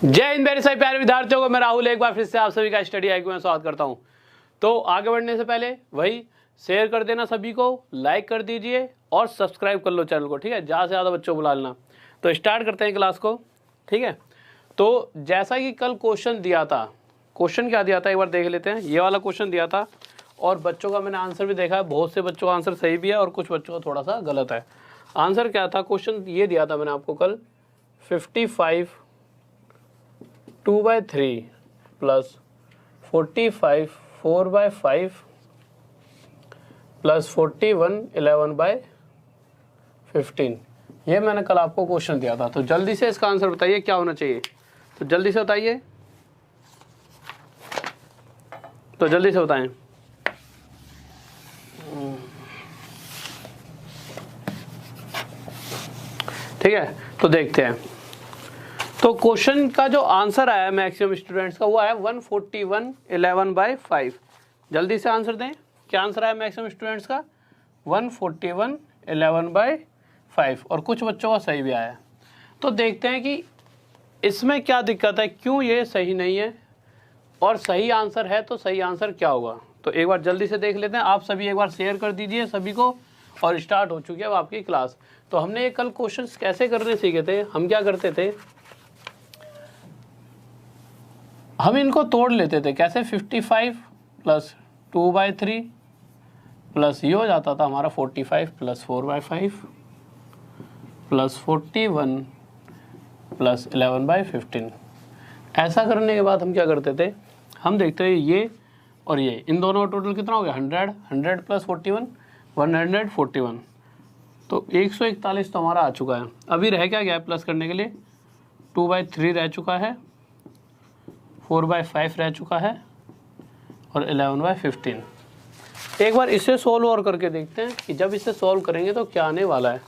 जय हिंद मेरे सभी प्यारे विद्यार्थियों को, मैं राहुल एक बार फिर से आप सभी का स्टडी आईक्यू में स्वागत करता हूं। तो आगे बढ़ने से पहले वही शेयर कर देना, सभी को लाइक कर दीजिए और सब्सक्राइब कर लो चैनल को, ठीक है। ज़्यादा से ज़्यादा बच्चों को बुला लेना। तो स्टार्ट करते हैं क्लास को, ठीक है। तो जैसा कि कल क्वेश्चन दिया था, क्वेश्चन क्या दिया था एक बार देख लेते हैं। ये वाला क्वेश्चन दिया था और बच्चों का मैंने आंसर भी देखा है, बहुत से बच्चों का आंसर सही भी है और कुछ बच्चों का थोड़ा सा गलत है। आंसर क्या था, क्वेश्चन ये दिया था मैंने आपको कल, 55 2/3 प्लस 45 4/5 प्लस 41 11/15। ये मैंने कल आपको क्वेश्चन दिया था। तो जल्दी से इसका आंसर बताइए क्या होना चाहिए। तो जल्दी से बताइए, तो जल्दी से बताएं। ठीक है, तो देखते हैं। तो क्वेश्चन का जो आंसर आया है मैक्सिमम स्टूडेंट्स का, वो आया 141 11/5। जल्दी से आंसर दें, क्या आंसर आया मैक्सिमम स्टूडेंट्स का? 141 11/5। और कुछ बच्चों का सही भी आया। तो देखते हैं कि इसमें क्या दिक्कत है, क्यों ये सही नहीं है, और सही आंसर है तो सही आंसर क्या होगा। तो एक बार जल्दी से देख लेते हैं। आप सभी एक बार शेयर कर दीजिए सभी को, और स्टार्ट हो चुकी है अब आपकी क्लास। तो हमने ये कल क्वेश्चंस कैसे करने सीखे थे। हम क्या करते थे, हम इनको तोड़ लेते थे। कैसे? 55 प्लस 2/3 प्लस ये हो जाता था हमारा 45 प्लस 4/5 प्लस 41 प्लस 11/15। ऐसा करने के बाद हम क्या करते थे, हम देखते थे ये और ये, इन दोनों का टोटल कितना हो गया? 100 प्लस 41 141। तो 141 तो हमारा आ चुका है। अभी रह क्या गया प्लस करने के लिए? 2/3 रह चुका है, 4/5 रह चुका है और 11/15। एक बार इसे सोल्व और करके देखते हैं कि जब इसे सोल्व करेंगे तो क्या आने वाला है।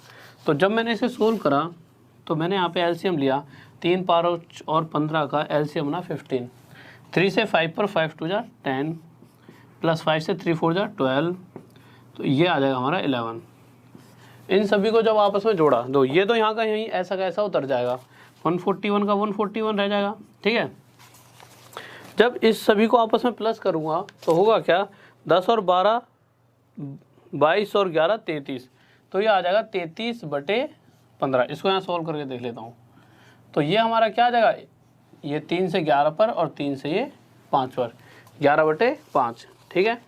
तो जब मैंने इसे सोल्व करा तो मैंने यहाँ पे एलसीएम लिया, 3 5 और 15 का एलसीएम ना 15। 3 से 5 पर 5 2 जा 10 प्लस 5 से 3 4 जा 12। तो ये आ जाएगा हमारा 11। इन सभी को जब आपस में जोड़ा तो ये तो यहाँ का यहीं ऐसा का ऐसा उतर जाएगा, 141 का 141 रह जाएगा, ठीक है। जब इस सभी को आपस में प्लस करूँगा तो होगा क्या? 10 और 12 22 और 11 33। तो ये आ जाएगा 33/15। इसको यहाँ सोल्व करके देख लेता हूँ। तो ये हमारा क्या आ जाएगा, ये 3 से 11 पर और 3 से ये 5 पर, 11/5, ठीक है।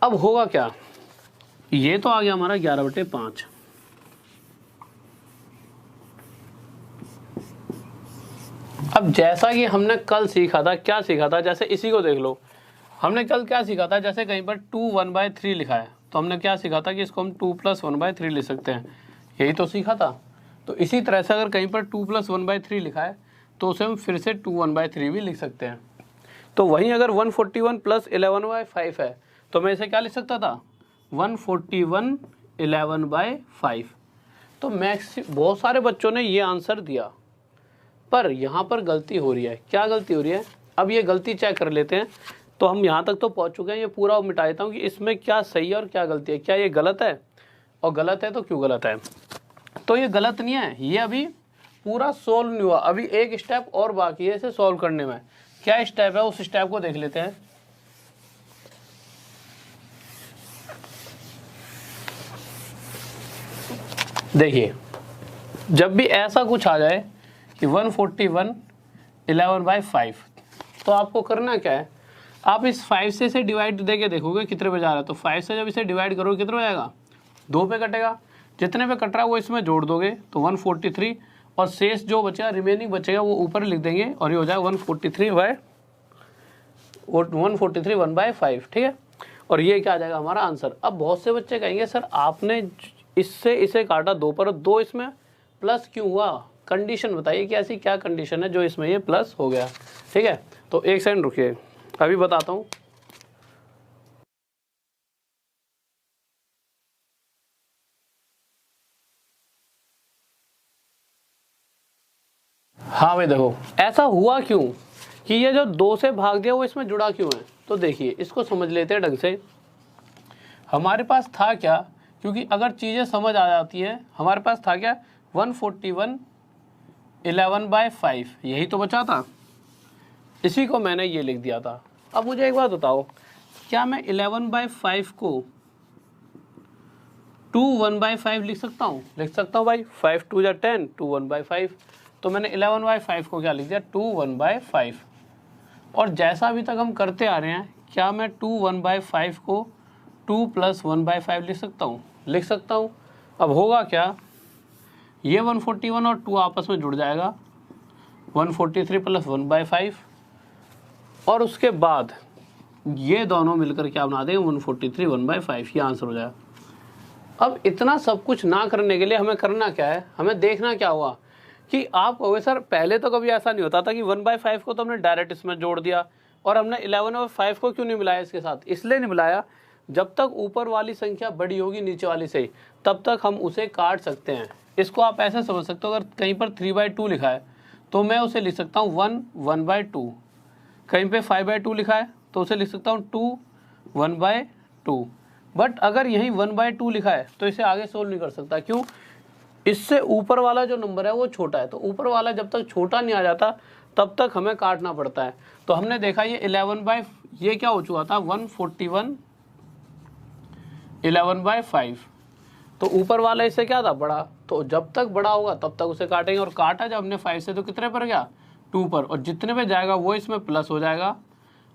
अब होगा क्या, ये तो आ गया हमारा 11/5। अब जैसा कि हमने कल सीखा था, क्या सीखा था, जैसे इसी को देख लो। हमने कल क्या सीखा था, जैसे कहीं पर 2 1/3 लिखा है तो हमने क्या सीखा था कि इसको हम 2 + 1/3 लिख सकते हैं। यही तो सीखा था। तो इसी तरह से अगर कहीं पर 2 + 1/3 लिखा है तो उसे हम फिर से 2 1/3 भी लिख सकते हैं। तो वहीं अगर 141 + 11/5 है तो मैं इसे क्या लिख सकता था, 141 11/5। तो बहुत सारे बच्चों ने ये आंसर दिया, पर यहाँ पर गलती हो रही है। क्या गलती हो रही है, अब ये गलती चेक कर लेते हैं। तो हम यहाँ तक तो पहुँच चुके हैं, ये पूरा मिटा देता हूँ कि इसमें क्या सही है और क्या गलती है। क्या ये गलत है, और गलत है तो क्यों गलत है। तो ये गलत नहीं है, ये अभी पूरा सोल्व नहीं हुआ। अभी एक स्टेप और बाकी है इसे सोल्व करने में। क्या स्टेप है, उस स्टेप को देख लेते हैं। देखिए, जब भी ऐसा कुछ आ जाए कि 141 11/5, तो आपको करना क्या है, आप इस 5 से इसे डिवाइड देके देखोगे कितने पे जा रहा है। तो 5 से जब इसे डिवाइड करोगे कितने हो जाएगा, 2 पे कटेगा। जितने पे कट रहा है वो इसमें जोड़ दोगे तो 143, और शेष जो बचेगा, रिमेनिंग बचेगा, वो ऊपर लिख देंगे और ये हो जाएगा 143 1/5, ठीक है। और ये क्या आ जाएगा हमारा आंसर। अब बहुत से बच्चे कहेंगे सर आपने इससे इसे काटा 2 पर, 2 इसमें प्लस क्यों हुआ, कंडीशन बताइए कि ऐसी क्या कंडीशन है जो इसमें ये प्लस हो गया, ठीक है। तो एक सेकंड रुकिए, अभी बताता हूँ। हाँ भाई देखो, ऐसा हुआ क्यों कि ये जो 2 से भाग दिया वो इसमें जुड़ा क्यों है। तो देखिए, इसको समझ लेते हैं ढंग से। हमारे पास था क्या, क्योंकि अगर चीज़ें समझ आ जाती हैं, हमारे पास था क्या, 141 11/5 यही तो बचा था, इसी को मैंने ये लिख दिया था। अब मुझे एक बात बताओ, क्या मैं 11/5 को 2 1/5 लिख सकता हूँ? लिख सकता हूँ भाई, 5 2 या 10, 2 1/5। तो मैंने 11/5 को क्या लिख दिया, 2 1/5। और जैसा अभी तक हम करते आ रहे हैं, क्या मैं 2 1/5 को 2 + 1/5 लिख सकता हूँ? लिख सकता हूँ। अब होगा क्या, ये 141 और 2 आपस में जुड़ जाएगा, 143 + 1/5, और उसके बाद ये दोनों मिलकर क्या बना देंगे, 143 1/5, ये आंसर हो जाएगा। अब इतना सब कुछ ना करने के लिए हमें करना क्या है, हमें देखना क्या हुआ कि आप कहोगे सर पहले तो कभी ऐसा नहीं होता था कि 1/5 को तो हमने डायरेक्ट इसमें जोड़ दिया, और हमने 11/5 को क्यों नहीं मिलाया इसके साथ? इसलिए नहीं मिलाया, जब तक ऊपर वाली संख्या बड़ी होगी नीचे वाली से, तब तक हम उसे काट सकते हैं। इसको आप ऐसे समझ सकते हो, अगर कहीं पर 3/2 लिखा है तो मैं उसे लिख सकता हूँ 1/2। कहीं पे 5/2 लिखा है तो उसे लिख सकता हूँ 2 1/2। बट अगर यही 1/2 लिखा है तो इसे आगे सोल्व नहीं कर सकता। क्यों? इससे ऊपर वाला जो नंबर है वो छोटा है, तो ऊपर वाला जब तक छोटा नहीं आ जाता तब तक हमें काटना पड़ता है। तो हमने देखा ये 11/, ये क्या हो चुका था, 141 11/5। तो ऊपर वाला इससे क्या था, बड़ा, तो जब तक बड़ा होगा तब तक उसे काटेंगे। और काटा जब हमने 5 से तो कितने पर गया, 2 पर, और जितने पे जाएगा वो इसमें प्लस हो जाएगा,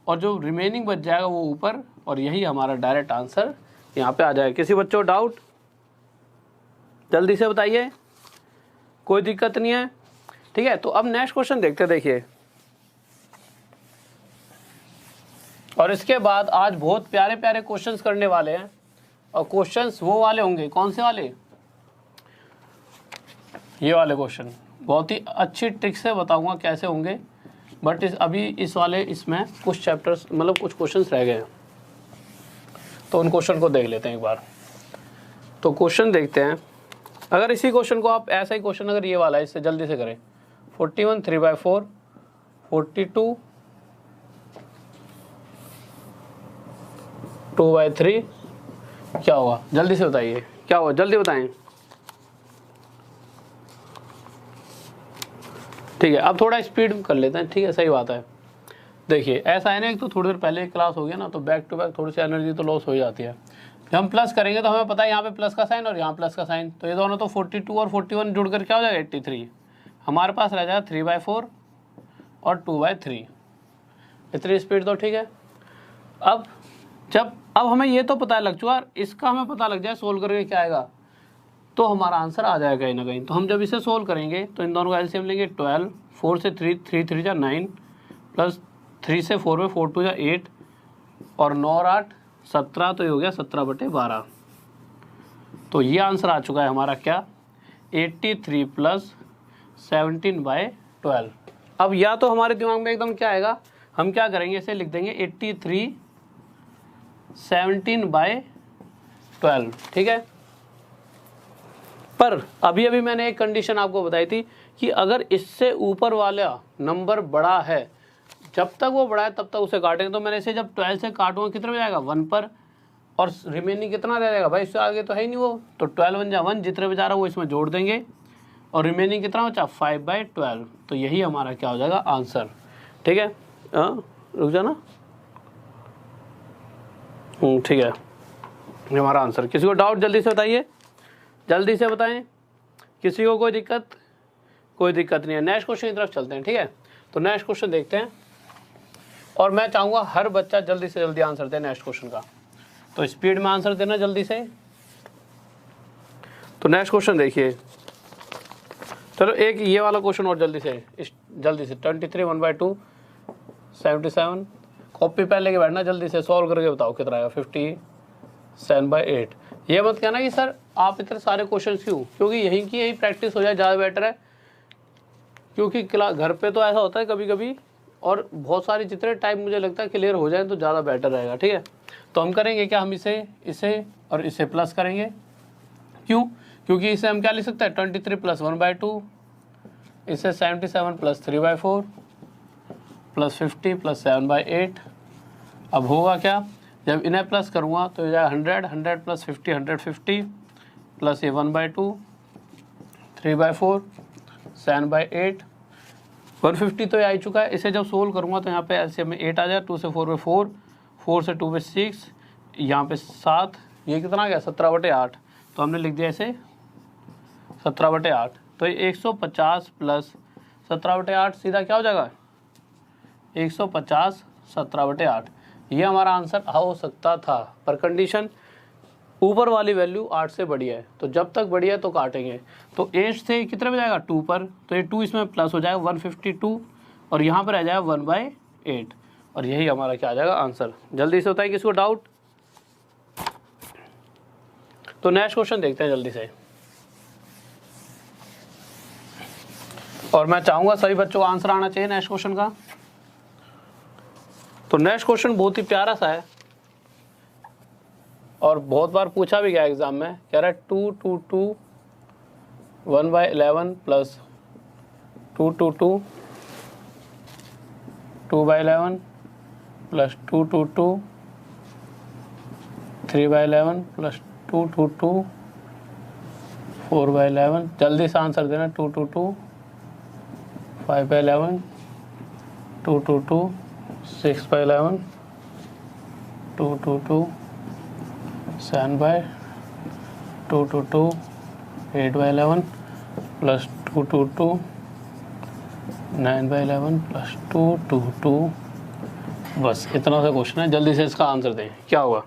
और जो रिमेनिंग बच जाएगा वो ऊपर, और यही हमारा डायरेक्ट आंसर यहाँ पे आ जाएगा। किसी बच्चों को डाउट जल्दी से बताइए, कोई दिक्कत नहीं है? ठीक है, तो अब नेक्स्ट क्वेश्चन देखते, देखिए। और इसके बाद आज बहुत प्यारे प्यारे क्वेश्चंस करने वाले हैं, और क्वेश्चंस वो वाले होंगे, कौन से वाले, ये वाले क्वेश्चन बहुत ही अच्छी ट्रिक से बताऊंगा कैसे होंगे। बट अभी इस वाले इसमें कुछ चैप्टर्स, मतलब कुछ क्वेश्चंस रह गए हैं, तो उन क्वेश्चन को देख लेते हैं एक बार। तो क्वेश्चन देखते हैं। अगर इसी क्वेश्चन को आप, ऐसा ही क्वेश्चन अगर ये वाला है, इससे जल्दी से करें, 41 3/4, 42 2/3, क्या होगा जल्दी से बताइए, क्या होगा जल्दी बताएं। ठीक है, अब थोड़ा स्पीड कर लेते हैं, ठीक है, सही बात है। देखिए ऐसा है ना, एक तो थोड़ी देर पहले क्लास हो गया ना, तो बैक टू बैक थोड़ी सी एनर्जी तो लॉस हो जाती है। जब हम प्लस करेंगे तो हमें पता है यहाँ पे प्लस का साइन और यहाँ प्लस का साइन, तो ये दोनों तो 42 और 41 जुड़कर क्या हो जाएगा, 83। हमारे पास रह जाएगा 3/4 और 2/3। इतनी स्पीड तो ठीक है। अब हमें ये तो पता लग चुका, इसका हमें पता लग जाए सोल्व करके क्या आएगा, तो हमारा आंसर आ जाएगा कहीं ना कहीं। तो हम जब इसे सोल्व करेंगे तो इन दोनों का एलसीएम लेंगे 12, 4 से 3 3 3 जा 9, प्लस 3 से 4 में 4 2 जा 8, और 9 और 8 17, तो ये हो गया 17/12। तो ये आंसर आ चुका है हमारा क्या, 83 + 17/12। अब या तो हमारे दिमाग में एकदम क्या आएगा, हम क्या करेंगे, इसे लिख देंगे 83 17/12, ठीक है। पर अभी अभी मैंने एक कंडीशन आपको बताई थी कि अगर इससे ऊपर वाला नंबर बड़ा है, जब तक वो बड़ा है तब तक उसे काटेंगे। तो मैंने इसे जब 12 से काटूंगा कितना जाएगा, 1 पर, और रिमेनिंग कितना रह जाएगा भाई, इससे आगे तो है ही नहीं वो, तो 12 1 जा 1, जितने बचा रहा वो इसमें जोड़ देंगे, और रिमेनिंग कितना बचा, 5/12। तो यही हमारा क्या हो जाएगा, आंसर। ठीक है, रुक जाना, ठीक है, ये हमारा आंसर। किसी को डाउट जल्दी से बताइए, जल्दी से बताएं, किसी को कोई दिक्कत? कोई दिक्कत नहीं है। नेक्स्ट क्वेश्चन की तरफ चलते हैं, ठीक है। तो नेक्स्ट क्वेश्चन देखते हैं, और मैं चाहूँगा हर बच्चा जल्दी से जल्दी आंसर दे नेक्स्ट क्वेश्चन का, तो स्पीड में आंसर देना जल्दी से। तो नेक्स्ट क्वेश्चन देखिए, चलो एक ये वाला क्वेश्चन और जल्दी से 23 1/2 77, कॉपी पेन लेके बैठना, जल्दी से सॉल्व करके बताओ कितना आएगा, 57/8। ये मत कहना कि सर आप इतने सारे क्वेश्चन क्यों, क्योंकि यही की यही प्रैक्टिस हो जाए ज़्यादा बेटर है। क्योंकि घर पे तो ऐसा होता है कभी कभी, और बहुत सारी जितने टाइम मुझे लगता है क्लियर हो जाए तो ज़्यादा बेटर रहेगा, ठीक है। तो हम करेंगे क्या, हम इसे और इसे प्लस करेंगे। क्यों? क्योंकि इसे हम क्या लिख सकते हैं, 23 + 1/2, इसे 77 + 3/4 + 50 + 7/8। अब होगा क्या, जब इन्हें प्लस करूँगा तो ये 100 100 + 50 150 प्लस ये 1/2 3/4 7/8 150 तो ये आ चुका है। इसे जब सोल्व करूँगा तो यहाँ पे एलसीएम में 8 आ जाए, 2 से 4 पे 4, 4 से 2 पे 6, यहाँ पे 7, ये कितना आ गया 17/8। तो हमने लिख दिया इसे 17/8। तो ये 150 प्लस 17/8 सीधा क्या हो जाएगा 150 17/8। ये हमारा आंसर हो सकता था, पर कंडीशन ऊपर वाली वैल्यू 8 से बड़ी है, तो जब तक बड़ी है तो काटेंगे। तो 8 से कितने में जाएगा 2 पर, तो ये 2 इसमें प्लस हो जाएगा 152 और यहाँ पर आ जाएगा 1/8 और यही हमारा क्या आ जाएगा आंसर। जल्दी से होता है किसको डाउट? तो नेक्स्ट क्वेश्चन देखते हैं जल्दी से। और मैं चाहूँगा सभी बच्चों को आंसर आना चाहिए नेक्स्ट क्वेश्चन का। तो नेक्स्ट क्वेश्चन बहुत ही प्यारा सा है और बहुत बार पूछा भी गया एग्जाम में। कह रहा है 2 2 2 1/11 प्लस 2 2 2 2/11 प्लस 2 2 2 3/11 प्लस 2 2 2 4/11। जल्दी से आंसर देना। 2 2 2 5/11 2 2 2 6/11 2 2 2 7/2 2 2 8/11 प्लस 2 2 2 9/11 प्लस 2 2 2। बस इतना सा क्वेश्चन है, जल्दी से इसका आंसर दें। क्या होगा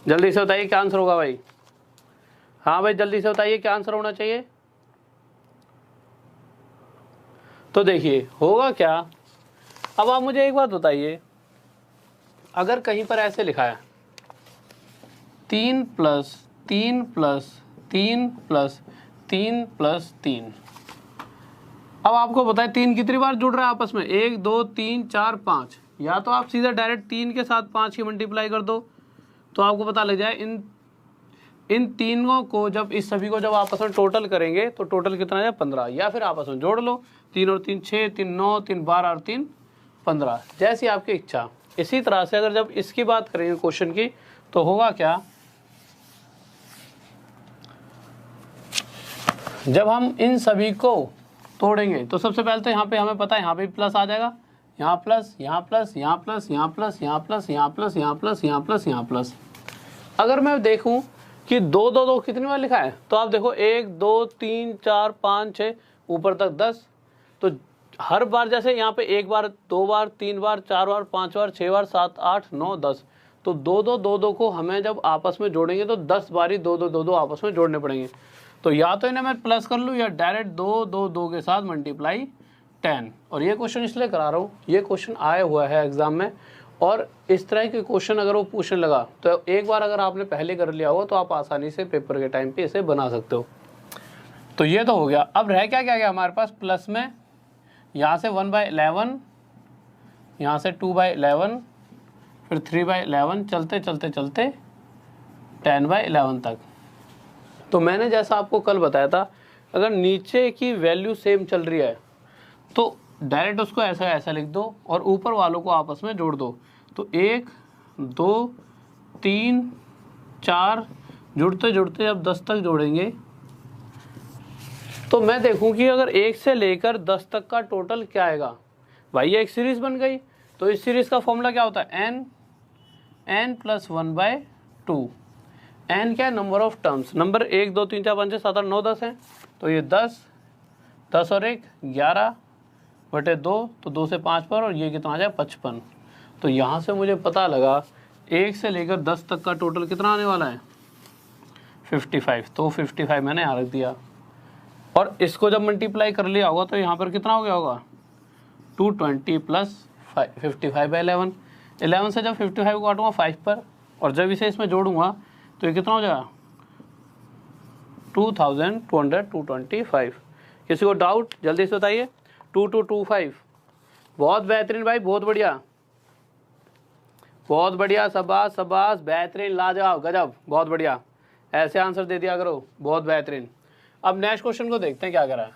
जल्दी से बताइए, क्या आंसर होगा भाई? हाँ भाई जल्दी से बताइए क्या आंसर होना चाहिए। तो देखिए होगा क्या। अब आप मुझे एक बात बताइए, अगर कहीं पर ऐसे लिखा है 3 प्लस 3 प्लस 3 प्लस 3 प्लस 3, अब आपको बताए 3 कितनी बार जुड़ रहा है आपस में, 1 2 3 4 5। या तो आप सीधा डायरेक्ट 3 के साथ 5 की मल्टीप्लाई कर दो तो आपको पता लग जाए इन तीनों को जब इस सभी को जब आपस में टोटल करेंगे तो टोटल कितना है 15। या फिर आपस में जोड़ लो, 3 और 3 6, 3 9, 3 12 और 3 15, जैसी आपकी इच्छा। इसी तरह से अगर जब इसकी बात करेंगे क्वेश्चन की तो होगा क्या, जब हम इन सभी को तोड़ेंगे तो सबसे पहले तो यहाँ पे हमें पता है यहाँ पे प्लस आ जाएगा, यहाँ प्लस यहाँ प्लस यहाँ प्लस यहाँ प्लस यहाँ प्लस यहाँ प्लस यहाँ प्लस यहाँ प्लस यहाँ प्लस। अगर मैं देखूं कि 2 2 2 कितनी बार लिखा है तो आप देखो 1 2 3 4 5 6 ऊपर तक 10। तो हर बार जैसे यहाँ पे 1 बार 2 बार 3 बार 4 बार 5 बार 6 बार 7 8 9 10, तो 2 2 2 2 को हमें जब आपस में जोड़ेंगे तो 10 बारी 2 2 2 2 आपस में जोड़ने पड़ेंगे। तो या तो इन्हें मैं प्लस कर लूँ या डायरेक्ट 2 2 2 के साथ मल्टीप्लाई 10। और ये क्वेश्चन इसलिए करा रहा हूँ, ये क्वेश्चन आया हुआ है एग्जाम में और इस तरह के क्वेश्चन अगर वो पूछने लगा तो एक बार अगर आपने पहले कर लिया हो तो आप आसानी से पेपर के टाइम पे इसे बना सकते हो। तो ये तो हो गया। अब रह क्या गया हमारे पास प्लस में, यहाँ से 1/11, यहाँ से 2/11, फिर 3/11, चलते चलते चलते 10/11 तक। तो मैंने जैसा आपको कल बताया था, अगर नीचे की वैल्यू सेम चल रही है तो डायरेक्ट उसको ऐसा ऐसा लिख दो और ऊपर वालों को आपस में जोड़ दो। तो 1 2 3 4 जुड़ते जुड़ते जब 10 तक जोड़ेंगे तो मैं देखूं कि अगर 1 से लेकर 10 तक का टोटल क्या आएगा। भाई ये एक सीरीज बन गई। तो इस सीरीज का फॉर्मूला क्या होता है, n + 1/2। n क्या है, नंबर ऑफ टर्म्स। नंबर 1 2 3 4 5 6 7 8 9 10 है। तो ये 10 10 और 1 11/2, तो 2 से 5 पर, और ये कितना आ जाए 55। तो यहाँ से मुझे पता लगा 1 से लेकर 10 तक का टोटल कितना आने वाला है 55। तो 55 मैंने यहाँ रख दिया और इसको जब मल्टीप्लाई कर लिया होगा तो यहाँ पर कितना हो गया होगा 220 प्लस 55/11। 11 से जब 55 को काटूंगा 5 पर और जब इसे इसमें जोड़ूंगा तो ये कितना हो जाएगा 2225। किसी को डाउट जल्दी से बताइए। 2225 बहुत बेहतरीन भाई, बहुत बढ़िया बहुत बढ़िया, शाबाश शाबाश, बेहतरीन, लाजवाब, गजब, बहुत बढ़िया। ऐसे आंसर दे दिया करो, बहुत बेहतरीन। अब नेक्स्ट क्वेश्चन को देखते हैं क्या करा है।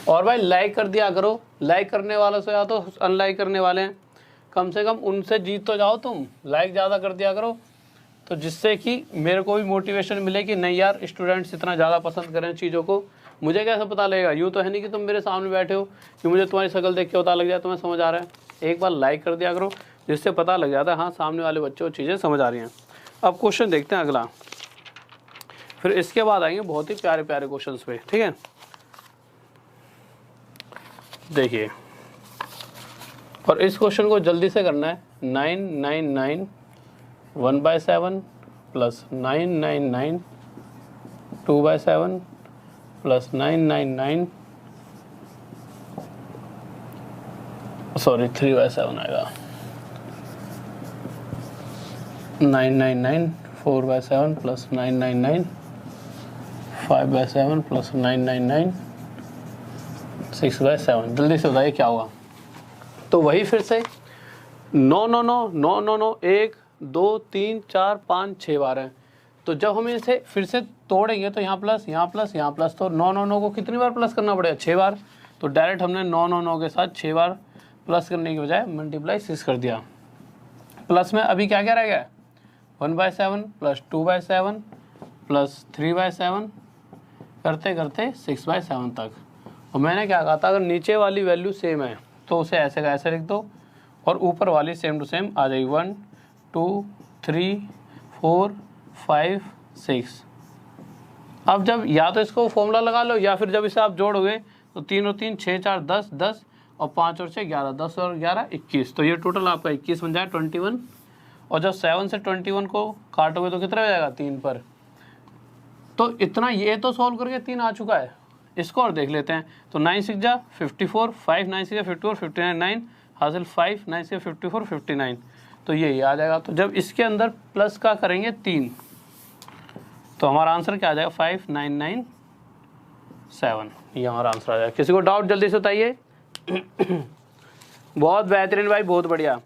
और भाई लाइक कर दिया करो, लाइक करने वालों से या तो अनलाइक करने वाले हैं, कम से कम उनसे जीत तो जाओ तुम। लाइक ज़्यादा कर दिया करो तो जिससे कि मेरे को भी मोटिवेशन मिले कि नहीं यार स्टूडेंट्स इतना ज़्यादा पसंद करें चीज़ों को, मुझे कैसे पता लगेगा। यूँ तो है नहीं कि तुम मेरे सामने बैठे हो कि मुझे तुम्हारी शक्ल देख के पता लग जाए तुम्हें समझ आ रहा है। एक बार लाइक कर दिया करो जिससे पता लग जाता है हाँ सामने वाले बच्चों को चीज़ें समझ आ रही हैं। अब क्वेश्चन देखते हैं अगला, फिर इसके बाद आएंगे बहुत ही प्यारे प्यारे क्वेश्चंस पे, ठीक है। देखिए, और इस क्वेश्चन को जल्दी से करना है। 999 1/7 प्लस 999 2/7 प्लस 999 सॉरी 3/7 आएगा। 999 4/7 प्लस 999 5/7 प्लस 999 6/7। जल्दी से बताइए क्या होगा। तो वही फिर से 9 9 9 9 9 9 1 2 3 4 5 6 बार है। तो जब हम इसे फिर से तोड़ेंगे तो यहाँ प्लस यहाँ प्लस यहाँ प्लस, तो 9 9 9 को कितनी बार प्लस करना पड़ेगा 6 बार। तो डायरेक्ट हमने 9 9 9 के साथ 6 बार प्लस करने की बजाय मल्टीप्लाई 6 कर दिया। प्लस में अभी क्या क्या रह गया 1/7 प्लस 2/7 प्लस 3/7 करते करते 6/7 तक। और मैंने क्या कहा था अगर नीचे वाली वैल्यू सेम है तो उसे ऐसे का ऐसे लिख दो और ऊपर वाली सेम टू सेम आ जाएगी 1 2 3 4 5 6। अब जब या तो इसको फॉर्मूला लगा लो या फिर जब इसे आप जोड़ोगे तो 3 और 3 6 4 10 10 और 5 और 6 11 10 और 11 21। तो ये टोटल आपका 21 बन जाए 21। और जब 7 से 21 को काटोगे तो कितना हो जाएगा 3 पर। तो इतना ये तो सॉल्व करके 3 आ चुका है। इसको और देख लेते हैं। तो 9 6 जा 54 5 9 6 54 59 9 हासिल 5 9 6 54 59। तो ये आ जाएगा। तो जब इसके अंदर प्लस का करेंगे 3 तो हमारा आंसर क्या आ जाएगा 5997। ये हमारा आंसर आ जाएगा। किसी को डाउट जल्दी से बताइए। बहुत बेहतरीन भाई, बहुत बढ़िया।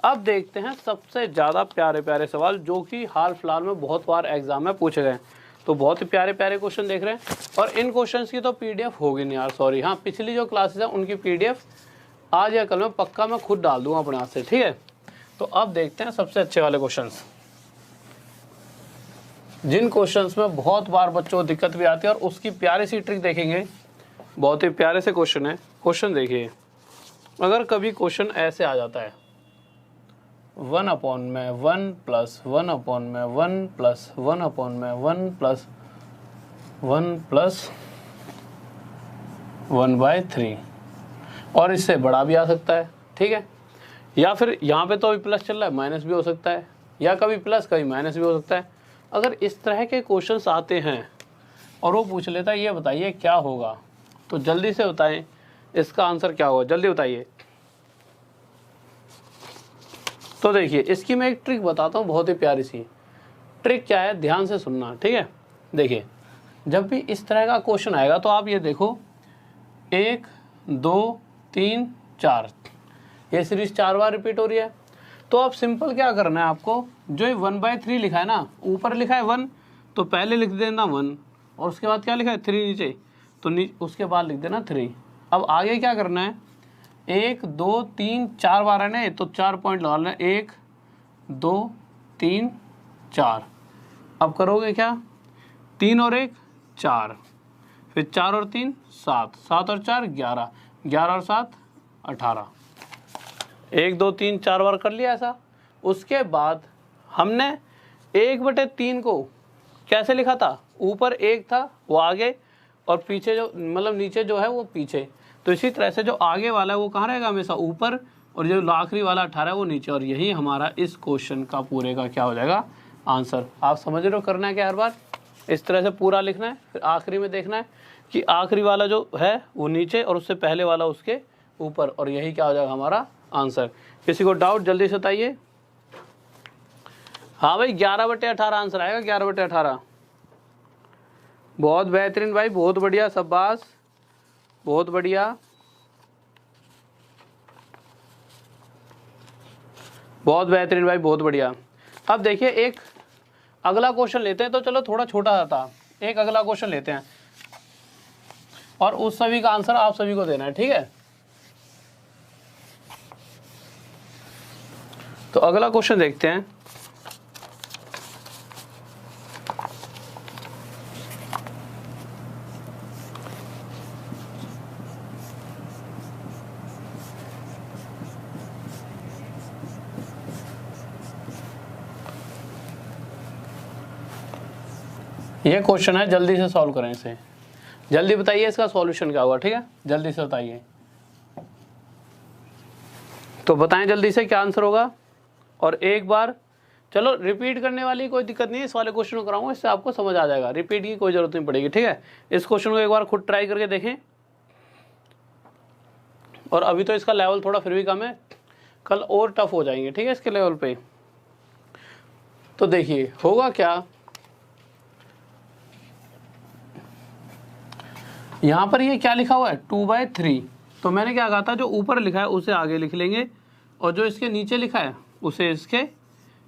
अब देखते हैं सबसे ज़्यादा प्यारे प्यारे सवाल जो कि हाल फिलहाल में बहुत बार एग्जाम में पूछे गए। तो बहुत ही प्यारे प्यारे क्वेश्चन देख रहे हैं। और इन क्वेश्चंस की तो पीडीएफ होगी नहीं यार, सॉरी। हाँ, पिछली जो क्लासेस हैं उनकी पीडीएफ आज या कल में पक्का मैं खुद डाल दूंगा अपने हाथ से, ठीक है। तो अब देखते हैं सबसे अच्छे वाले क्वेश्चंस, जिन क्वेश्चंस में बहुत बार बच्चों को दिक्कत भी आती है और उसकी प्यारी सी ट्रिक देखेंगे। बहुत ही प्यारे से क्वेश्चन है। क्वेश्चन देखिए, अगर कभी क्वेश्चन ऐसे आ जाता है 1/1 प्लस 1/1 प्लस 1/1 प्लस 1 प्लस 1/3 और इससे बड़ा भी आ सकता है, ठीक है। या फिर यहाँ पे तो अभी प्लस चल रहा है, माइनस भी हो सकता है, या कभी प्लस कभी माइनस भी हो सकता है। अगर इस तरह के क्वेश्चंस आते हैं और वो पूछ लेता है ये बताइए क्या होगा, तो जल्दी से बताएं इसका आंसर क्या होगा, जल्दी बताइए। तो देखिए, इसकी मैं एक ट्रिक बताता हूँ, बहुत ही प्यारी सी ट्रिक। क्या है, ध्यान से सुनना, ठीक है। देखिए, जब भी इस तरह का क्वेश्चन आएगा तो आप ये देखो 1 2 3 4, ये सीरीज 4 बार रिपीट हो रही है। तो आप सिंपल क्या करना है, आपको जो 1/3 लिखा है ना, ऊपर लिखा है 1 तो पहले लिख देना 1 और उसके बाद क्या लिखा है 3 नीचे, तो उसके बाद लिख देना 3। अब आगे क्या करना है, 1 2 3 4 बार है ना, तो 4 पॉइंट लगा लेना, 1 2 3 4। अब करोगे क्या, 3 और 1 4, फिर 4 और 3 7, 7 और 4 11, 11 और 7 18। 1 2 3 4 बार कर लिया ऐसा। उसके बाद हमने 1/3 को कैसे लिखा था, ऊपर 1 था वो आगे और पीछे जो मतलब नीचे जो है वो पीछे। तो इसी तरह से जो आगे वाला है वो कहाँ रहेगा, हमेशा ऊपर, और जो आखिरी वाला 18 है वो नीचे। और यही हमारा इस क्वेश्चन का पूरे का क्या हो जाएगा आंसर। आप समझ रहे हो करना है क्या, हर बार इस तरह से पूरा लिखना है, फिर आखिरी में देखना है कि आखिरी वाला जो है वो नीचे और उससे पहले वाला उसके ऊपर, और यही क्या हो जाएगा हमारा आंसर। किसी को डाउट जल्दी से बताइए। हाँ भाई, 11/18 आंसर आएगा, 11/18। बहुत बेहतरीन भाई, बहुत बढ़िया, शाबाश, बहुत बढ़िया, बहुत बेहतरीन भाई, बहुत बढ़िया। अब देखिए एक अगला क्वेश्चन लेते हैं। तो चलो थोड़ा छोटा था, एक अगला क्वेश्चन लेते हैं और उस सभी का आंसर आप सभी को देना है, ठीक है। तो अगला क्वेश्चन देखते हैं। ये क्वेश्चन है, जल्दी से सॉल्व करें इसे। जल्दी बताइए इसका सॉल्यूशन क्या होगा, ठीक है, जल्दी से बताइए। तो बताएं जल्दी से क्या आंसर होगा। और एक बार चलो रिपीट करने वाली कोई दिक्कत नहीं है, इस वाले क्वेश्चन को कराऊंगा, इससे आपको समझ आ जाएगा, रिपीट की कोई जरूरत नहीं पड़ेगी, ठीक है। इस क्वेश्चन को एक बार खुद ट्राई करके देखें। और अभी तो इसका लेवल थोड़ा फिर भी कम है, कल और टफ हो जाएंगे, ठीक है, इसके लेवल पे। तो देखिए होगा क्या, यहां पर ये क्या लिखा हुआ है 2/3, तो मैंने क्या कहा था, जो ऊपर लिखा है उसे आगे लिख लेंगे और जो इसके नीचे लिखा है उसे इसके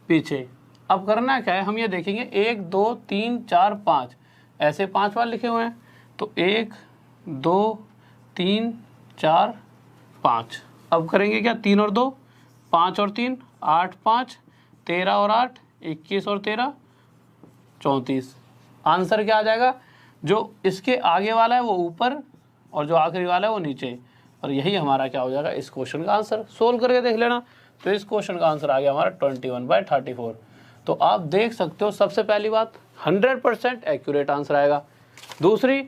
पीछे। अब करना क्या है, हम ये देखेंगे 1 2 3 4 5 ऐसे 5 बार लिखे हुए हैं, तो 1 2 3 4 5। अब करेंगे क्या, 3 और 2 5 और 3 8 5 13 और 8 21 और 13 34। आंसर क्या आ जाएगा, जो इसके आगे वाला है वो ऊपर और जो आखिरी वाला है वो नीचे, और यही हमारा क्या हो जाएगा इस क्वेश्चन का आंसर। सोल्व करके देख लेना। तो इस क्वेश्चन का आंसर आ गया हमारा 21/34। तो आप देख सकते हो, सबसे पहली बात 100% एक्यूरेट आंसर आएगा। दूसरी,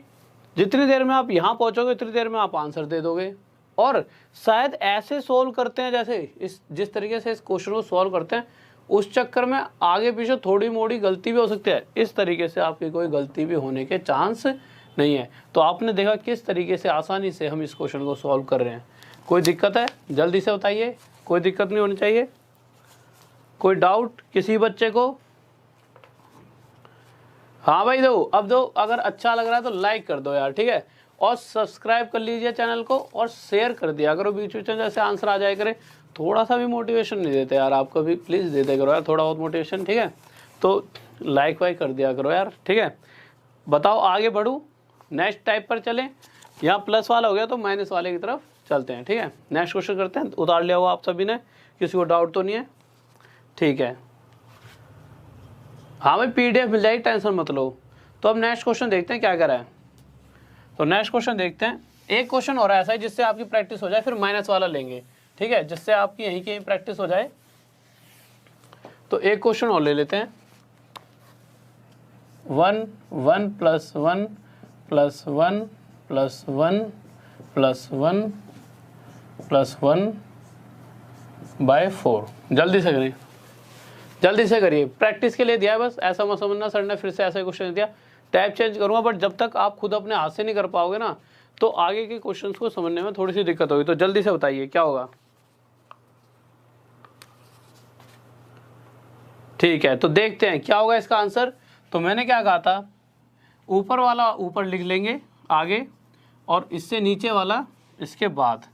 जितनी देर में आप यहाँ पहुँचोगे उतनी देर में आप आंसर दे दोगे। और शायद ऐसे सोल्व करते हैं जैसे जिस तरीके से इस क्वेश्चन को सोल्व करते हैं, उस चक्कर में आगे पीछे थोड़ी मोड़ी गलती भी हो सकती है, इस तरीके से आपकी कोई गलती भी होने के चांस नहीं है। तो आपने देखा किस तरीके से आसानी से हम इस क्वेश्चन को सॉल्व कर रहे हैं। कोई दिक्कत है जल्दी से बताइए, कोई दिक्कत नहीं होनी चाहिए। कोई डाउट किसी बच्चे को? हाँ भाई दो, अब दो, अगर अच्छा लग रहा है तो लाइक कर दो यार, ठीक है, और सब्सक्राइब कर लीजिए चैनल को और शेयर कर दिया करो बीच बीच में, जैसे आंसर आ जाए करे। थोड़ा सा भी मोटिवेशन नहीं देते यार आपको भी, प्लीज़ देते करो यार थोड़ा बहुत मोटिवेशन, ठीक है। तो लाइक वाइक कर दिया करो यार, ठीक है। बताओ आगे बढ़ूँ, नेक्स्ट टाइप पर चलें, यहाँ प्लस वाला हो गया तो माइनस वाले की तरफ चलते हैं, ठीक है। नेक्स्ट क्वेश्चन करते हैं। उतार लिया हुआ आप सभी ने, किसी को डाउट तो नहीं है, ठीक है। हाँ भाई PDF मिल जाएगी, टेंशन मत लो। तो अब नेक्स्ट क्वेश्चन देखते हैं क्या करा है। तो नेक्स्ट क्वेश्चन देखते हैं। एक क्वेश्चन हो रहा है ऐसा है जिससे आपकी प्रैक्टिस हो जाए, फिर माइनस वाला लेंगे, ठीक है, जिससे आपकी यहीं की प्रैक्टिस हो जाए। तो एक क्वेश्चन और ले लेते हैं। 1 1 + 1 + 1 + 1 + 1 + 1/4। जल्दी से करिए, जल्दी से करिए, प्रैक्टिस के लिए दिया है बस, ऐसा मत समझना सर ने फिर से ऐसा क्वेश्चन दिया, टाइप चेंज करूँगा। बट जब तक आप खुद अपने हाथ से नहीं कर पाओगे ना, तो आगे के क्वेश्चंस को समझने में थोड़ी सी दिक्कत होगी। तो जल्दी से बताइए क्या होगा। ठीक है, तो देखते हैं क्या होगा इसका आंसर। तो मैंने क्या कहा था, ऊपर वाला ऊपर लिख लेंगे आगे, और इससे नीचे वाला इसके बाद।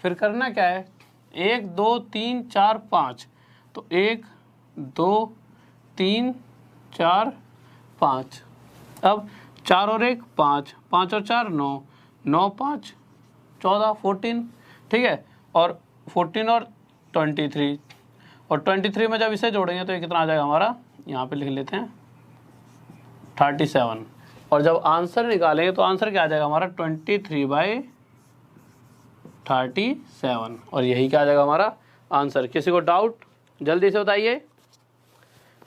फिर करना क्या है, 1 2 3 4 5, तो 1 2 3 4 5। अब 4 और 1 5, 5 और 4 9, 9 5 14 14, ठीक है। और 14 और 23, और 23 में जब इसे जोड़ेंगे तो ये कितना आ जाएगा हमारा, यहाँ पे लिख लेते हैं 37। और जब आंसर निकालेंगे तो आंसर क्या आ जाएगा हमारा 23/37, और यही क्या आ जाएगा हमारा आंसर। किसी को डाउट जल्दी से बताइए,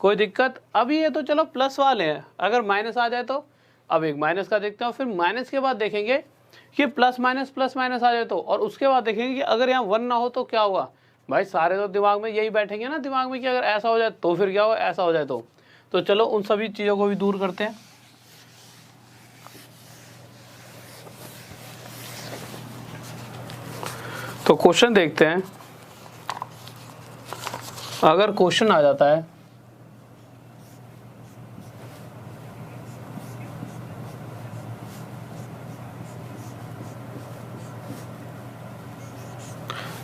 कोई दिक्कत? अभी ये तो चलो प्लस वाले हैं, अगर माइनस आ जाए तो अब एक माइनस का देखते हैं, फिर माइनस के बाद देखेंगे कि प्लस माइनस आ जाए तो, और उसके बाद देखेंगे कि अगर यहाँ 1 ना हो तो क्या होगा। भाई सारे तो दिमाग में यही बैठेंगे ना दिमाग में कि अगर ऐसा हो जाए तो फिर क्या होगा, ऐसा हो जाए तो चलो उन सभी चीज़ों को भी दूर करते हैं। तो क्वेश्चन देखते हैं। अगर क्वेश्चन आ जाता है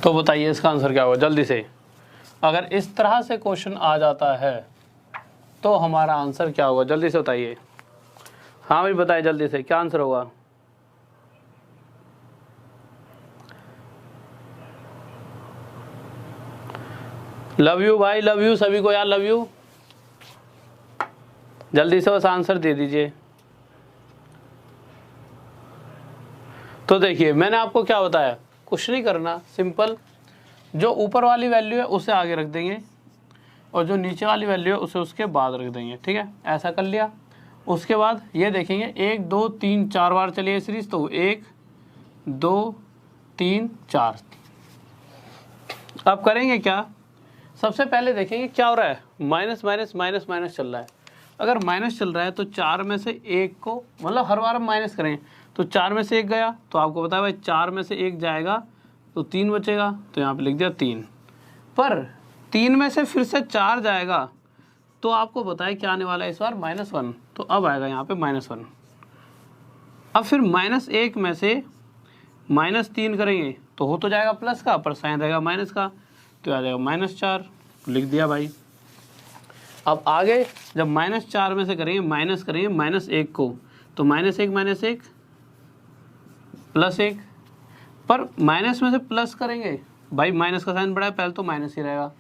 तो बताइए इसका आंसर क्या होगा जल्दी से। अगर इस तरह से क्वेश्चन आ जाता है तो हमारा आंसर क्या होगा, जल्दी से बताइए। हाँ भाई बताइए जल्दी से, क्या आंसर होगा। लव यू भाई, लव यू सभी को यार, लव यू। जल्दी से बस आंसर दे दीजिए। तो देखिए मैंने आपको क्या बताया, कुछ नहीं करना, सिंपल जो ऊपर वाली वैल्यू है उसे आगे रख देंगे और जो नीचे वाली वैल्यू है उसे उसके बाद रख देंगे, ठीक है, ऐसा कर लिया। उसके बाद ये देखेंगे 1 2 3 4 बार चलिए सीरीज, तो 1 2 3 4। अब करेंगे क्या, सबसे पहले देखेंगे क्या हो रहा है, माइनस माइनस माइनस माइनस चल रहा है। अगर माइनस चल रहा है तो 4 में से 1 को, मतलब हर बार हम माइनस करें तो 4 में से 1 गया, तो आपको पता है भाई 4 में से 1 जाएगा तो 3 बचेगा, तो यहाँ पे लिख दिया 3। पर 3 में से फिर से 4 जाएगा तो आपको पता है क्या आने वाला है इस बार, -1, तो अब आएगा यहाँ पे -1। अब फिर -1 में से -3 करेंगे तो हो तो जाएगा प्लस का, पर साइन रहेगा माइनस का, तो आ जाएगा -4, लिख दिया भाई। अब आगे जब -4 में से करेंगे माइनस करेंगे -1 को, तो -1 +1, पर माइनस में से प्लस करेंगे भाई, माइनस का साइन बड़ा है, पहले तो माइनस ही रहेगा,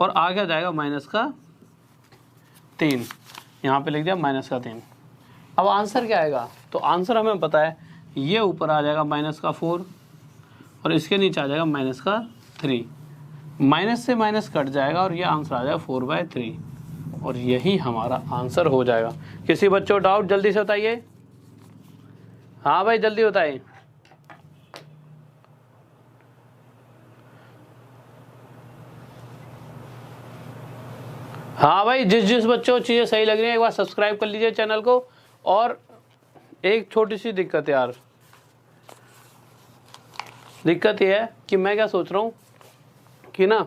और आगे आ जाएगा -3, यहाँ पे लिख दिया -3। अब आंसर क्या आएगा, तो आंसर हमें पता है, ये ऊपर आ जाएगा -4 और इसके नीचे आ जाएगा -3, माइनस से माइनस कट जाएगा और ये आंसर आ जाएगा 4/3, और यही हमारा आंसर हो जाएगा। किसी बच्चों डाउट जल्दी से बताइए, हाँ भाई जल्दी बताइए। हाँ भाई, जिस बच्चों को चीज़ें सही लग रही हैं एक बार सब्सक्राइब कर लीजिए चैनल को। और एक छोटी सी दिक्कत यार, दिक्कत ये है कि मैं क्या सोच रहा हूँ कि ना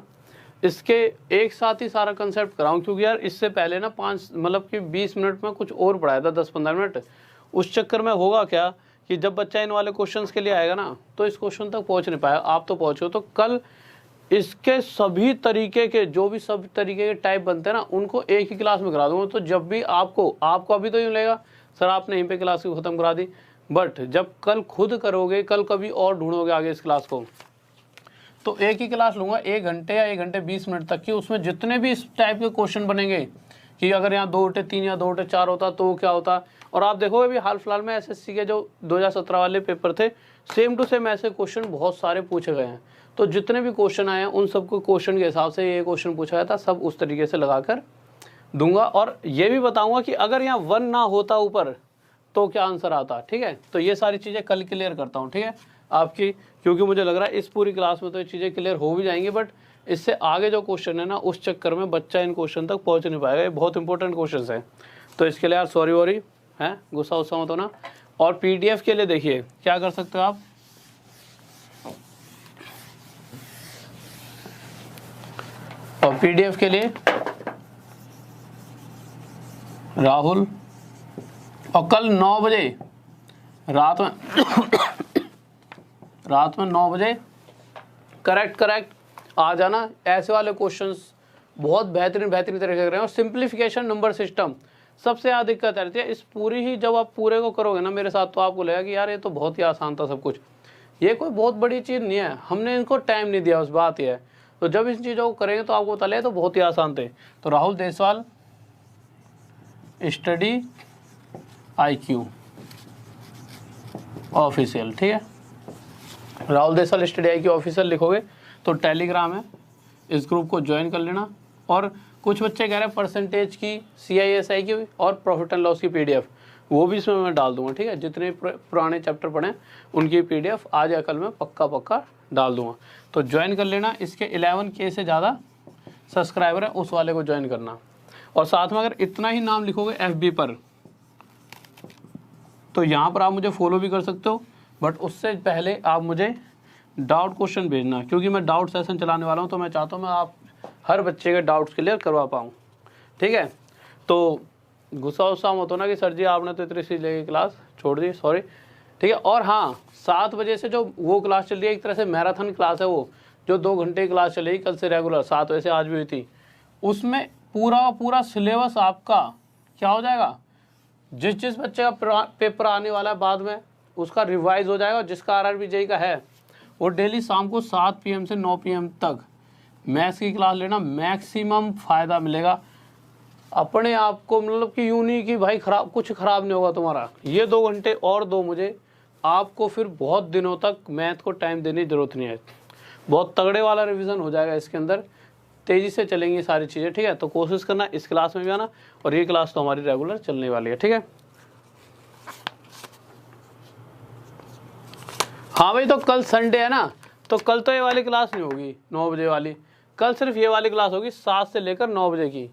इसके एक साथ ही सारा कंसेप्ट कराऊं, क्योंकि यार इससे पहले ना 20 मिनट में कुछ और पढ़ाया था, 10-15 मिनट। उस चक्कर में होगा क्या कि जब बच्चा इन वाले क्वेश्चंस के लिए आएगा ना तो इस क्वेश्चन तक पहुंच नहीं पाया, आप तो पहुंचो, तो कल इसके सभी तरीके के जो भी सब तरीके के टाइप बनते हैं ना उनको एक ही क्लास में करा दूंगा। तो जब भी आपको अभी तो यूँ लगेगा सर आपने यहीं पे क्लास को ख़त्म करा दी, बट जब कल खुद करोगे, कल कभी और ढूंढोगे आगे इस क्लास को, तो एक ही क्लास लूँगा 1 घंटे या 1 घंटे 20 मिनट तक की, उसमें जितने भी इस टाइप के क्वेश्चन बनेंगे कि अगर यहाँ 2 बटे 3 या 2 बटे 4 होता तो क्या होता। और आप देखोगे भी हाल फिलहाल में एसएससी के जो 2017 वाले पेपर थे, सेम टू सेम ऐसे क्वेश्चन बहुत सारे पूछे गए हैं। तो जितने भी क्वेश्चन आए हैं उन सबको क्वेश्चन के हिसाब से ये क्वेश्चन पूछा गया था, सब उस तरीके से लगा कर दूंगा। और ये भी बताऊंगा कि अगर यहाँ 1 ना होता ऊपर तो क्या आंसर आता, ठीक है। तो ये सारी चीज़ें कल क्लियर करता हूँ, ठीक है आपकी, क्योंकि मुझे लग रहा है इस पूरी क्लास में तो ये चीज़ें क्लियर हो भी जाएंगी, बट इससे आगे जो क्वेश्चन है ना उस चक्कर में बच्चा इन क्वेश्चन तक पहुँच नहीं पाएगा। ये बहुत इंपॉर्टेंट क्वेश्चन है, तो इसके लिए यार सॉरी वॉरी है, गुस्सा उस्सा मत होना। और PDF के लिए देखिए क्या कर सकते हो आप, और PDF के लिए राहुल, और कल 9 बजे रात में 9 बजे करेक्ट आ जाना। ऐसे वाले क्वेश्चंस बहुत बेहतरीन तरीके से कर रहे हैं। और सिंप्लीफिकेशन नंबर सिस्टम सबसे ज़्यादा दिक्कत रहती है इस पूरी ही, जब आप पूरे को करोगे ना मेरे साथ तो आपको लगेगा कि यार ये तो बहुत ही आसान था सब कुछ, ये कोई बहुत बड़ी चीज़ नहीं है, हमने इनको टाइम नहीं दिया, उस बात ये है। तो जब इन चीज़ों को करेंगे तो आपको पता तो बहुत ही आसान थे। तो Rahul Deswal study IQ official, ठीक है, Rahul Deswal study IQ official लिखोगे तो टेलीग्राम है, इस ग्रुप को ज्वाइन कर लेना। और कुछ बच्चे कह रहे हैं परसेंटेज की, CISI की और प्रॉफिट एंड लॉस की PDF, वो भी इसमें मैं डाल दूंगा, ठीक है। जितने पुराने चैप्टर पढ़े उनकी PDF आज या कल में पक्का डाल दूंगा, तो ज्वाइन कर लेना। इसके 11K से ज़्यादा सब्सक्राइबर है, उस वाले को ज्वाइन करना। और साथ में अगर इतना ही नाम लिखोगे FB पर तो यहाँ पर आप मुझे फॉलो भी कर सकते हो, बट उससे पहले आप मुझे डाउट क्वेश्चन भेजना, क्योंकि मैं डाउट सेशन चलाने वाला हूँ, तो मैं चाहता हूँ मैं आप हर बच्चे के डाउट्स क्लियर करवा पाऊँ, ठीक है। तो गुस्सा उस्सा मत होना कि सर जी आपने तो इतनी सी लेगी क्लास छोड़ दी, सॉरी, ठीक है। और हाँ, 7 बजे से जो वो क्लास चल रही है, एक तरह से मैराथन क्लास है वो, जो 2 घंटे की क्लास चलेगी कल से रेगुलर, 7 बजे से आज भी हुई थी, उसमें पूरा सिलेबस आपका क्या हो जाएगा, जिस बच्चे का पेपर आने वाला है बाद में उसका रिवाइज हो जाएगा। जिसका RRB JEE का है वो डेली शाम को 7 PM से 9 PM तक मैथ्स की क्लास लेना, मैक्सिमम फ़ायदा मिलेगा अपने आप को। मतलब कि यूँ नहीं कि भाई कुछ ख़राब नहीं होगा तुम्हारा, ये 2 घंटे और दो मुझे, आपको फिर बहुत दिनों तक मैथ को टाइम देने की ज़रूरत नहीं है। बहुत तगड़े वाला रिवीजन हो जाएगा इसके अंदर, तेज़ी से चलेंगी सारी चीज़ें, ठीक है। तो कोशिश करना इस क्लास में भी आना, और ये क्लास तो हमारी रेगुलर चलने वाली है, ठीक है। हाँ भाई, तो कल संडे है ना, तो कल तो ये वाली क्लास नहीं होगी 9 बजे वाली, कल सिर्फ ये वाली क्लास होगी 7 से लेकर 9 बजे की,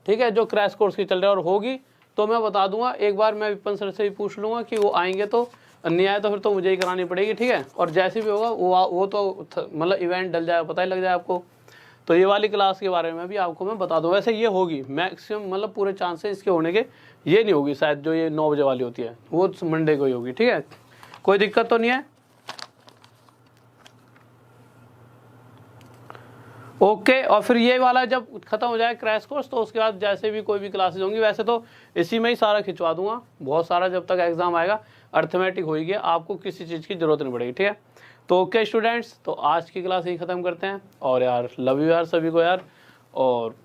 ठीक है, जो क्रैश कोर्स की चल रही है। और होगी तो मैं बता दूंगा, एक बार मैं विपिन सर से भी पूछ लूँगा कि वो आएंगे, तो नहीं आए तो फिर तो मुझे ही करानी पड़ेगी, ठीक है। और जैसे भी होगा वो तो मतलब इवेंट डल जाएगा, पता ही लग जाए आपको। तो ये वाली क्लास के बारे में भी आपको मैं बता दूँ। वैसे ये होगी मैक्सिमम, मतलब पूरे चांस है इसके होने के, ये नहीं होगी शायद जो ये 9 बजे वाली होती है, वो मंडे को ही होगी, ठीक है। कोई दिक्कत तो नहीं है? ओके। और फिर ये वाला जब खत्म हो जाए क्रैश कोर्स, तो उसके बाद जैसे भी कोई भी क्लासेस होंगी, वैसे तो इसी में ही सारा खिंचवा दूंगा, बहुत सारा, जब तक एग्जाम आएगा अर्थमेटिक होगी, आपको किसी चीज़ की जरूरत नहीं पड़ेगी, ठीक है। तो ओके स्टूडेंट्स, तो आज की क्लास यही ख़त्म करते हैं। और यार लव यू यार सभी को यार, और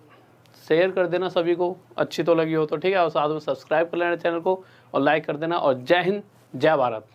शेयर कर देना सभी को, अच्छी तो लगी हो तो, ठीक है। और साथ में सब्सक्राइब कर लेना चैनल को, और लाइक कर देना। और जय हिंद, जय भारत।